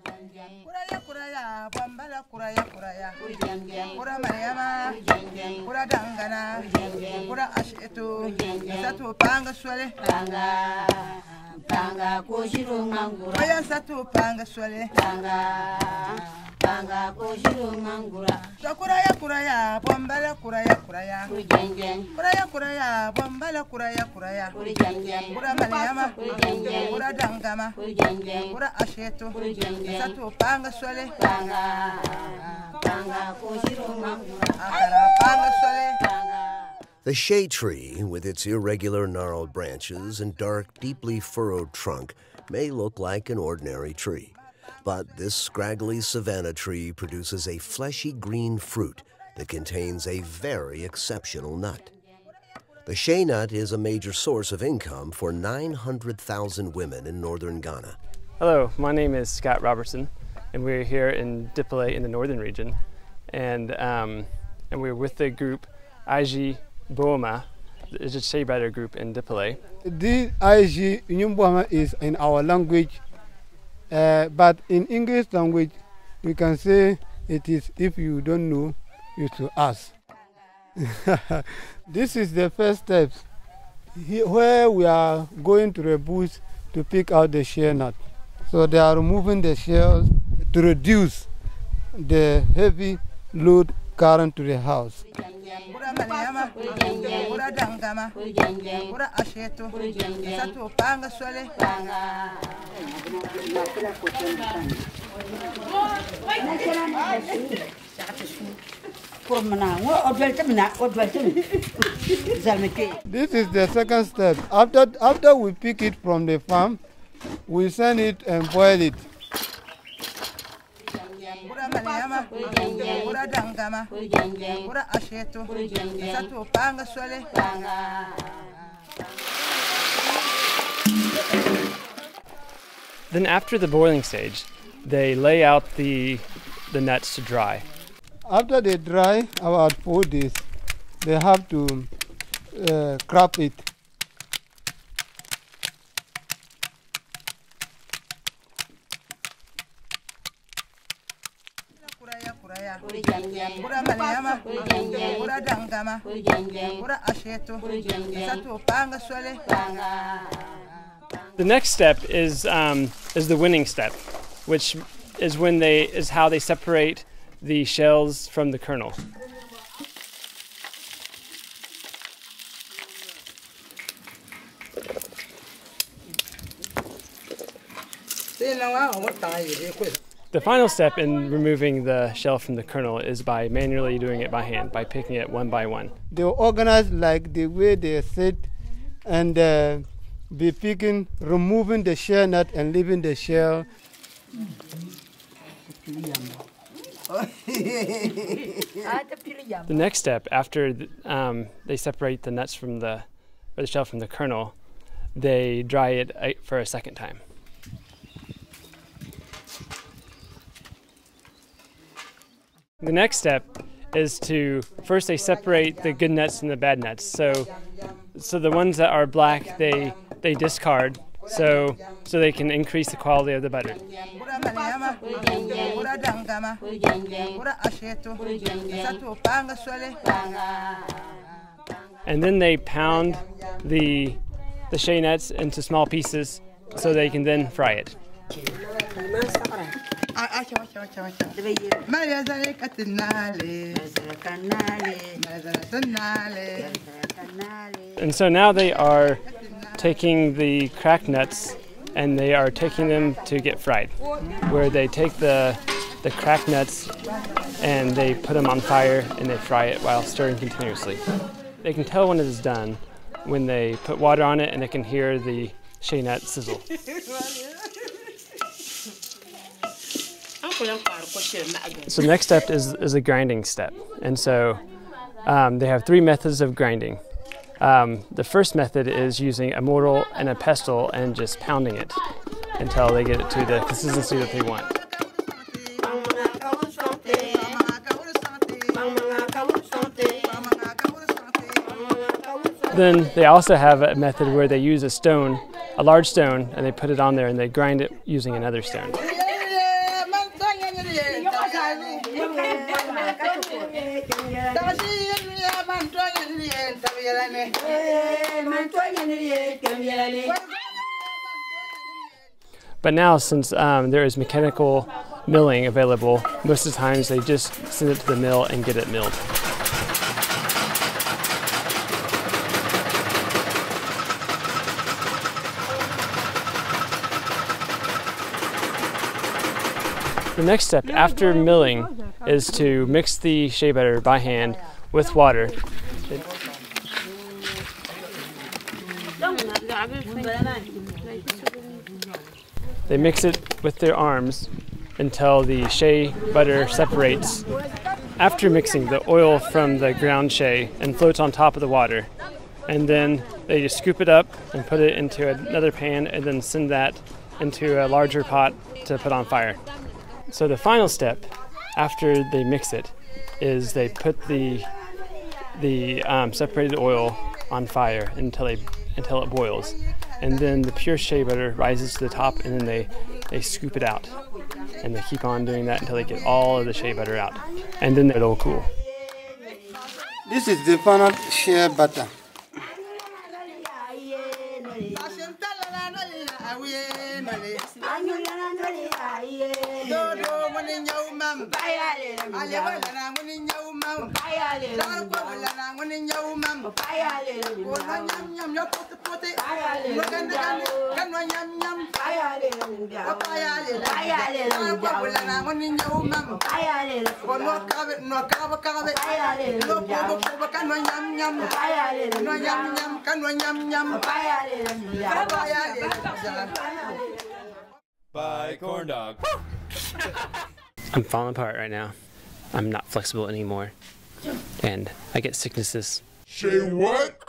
Kuraya kuraya, bambala kuraya kuraya. Kura Mariama, kura dangana, kura ashetu, satu panga swale. Panga koshiro mangura. Oya satu panga swale. Panga koshiro mangura. Kuraya kuraya, bambala kuraya kuraya. Kuraya kuraya, bambala kuraya kuraya. Kura Mariama, kura dangama, kura ashetu, satu panga swale. The Shea tree, with its irregular gnarled branches and dark, deeply furrowed trunk, may look like an ordinary tree. But this scraggly savanna tree produces a fleshy green fruit that contains a very exceptional nut. The Shea nut is a major source of income for 900,000 women in northern Ghana. Hello, my name is Scott Robertson, and we're here in Dipole in the northern region. And we're with the group AyiZe Bohima. It's a Shea Butter group in Dipole. This AyiZe Bohima is in our language, but in English language, we can say it is, if you don't know, you should ask. This is the first step, where we are going to the bush to pick out the shea nut. So they are removing the shells to reduce the heavy load current to the house. This is the second step. After we pick it from the farm, we send it and boil it. Then after the boiling stage, they lay out the nuts to dry. After they dry, about 4 days, they have to crop it. The next step is the winning step, which is how they separate the shells from the kernel. The final step in removing the shell from the kernel is by manually doing it by hand, by picking it one by one. They organize like the way they sit and be picking, removing the shell nut and leaving the shell. The next step, after they separate the nuts from the shell from the kernel, they dry it for a second time. The next step is first they separate the good nuts and the bad nuts. So the ones that are black they discard so they can increase the quality of the butter. And then they pound the shea nuts into small pieces so they can then fry it. And so now they are taking the cracked nuts and they are taking them to get fried, where they take the cracked nuts and they put them on fire and they fry it while stirring continuously. They can tell when it is done when they put water on it and they can hear the shea nut sizzle. So next step is a grinding step, and so they have 3 methods of grinding. The first method is using a mortar and a pestle and just pounding it until they get it to the consistency that they want. Then they also have a method where they use a large stone, and they put it on there and they grind it using another stone. But now, since there is mechanical milling available, most of the times they just send it to the mill and get it milled. The next step after milling is to mix the shea butter by hand with water. They mix it with their arms until the shea butter separates. After mixing, the oil from the ground shea and floats on top of the water. And then they just scoop it up and put it into another pan and then send that into a larger pot to put on fire. So the final step after they mix it is they put the separated oil on fire until it boils, and then the pure shea butter rises to the top, and then they scoop it out, and they keep on doing that until they get all of the shea butter out, and then it'll cool. This is the final shea butter. Bye, corn dog. I'm falling apart right now. I'm not flexible anymore, and I get sicknesses. Shea what?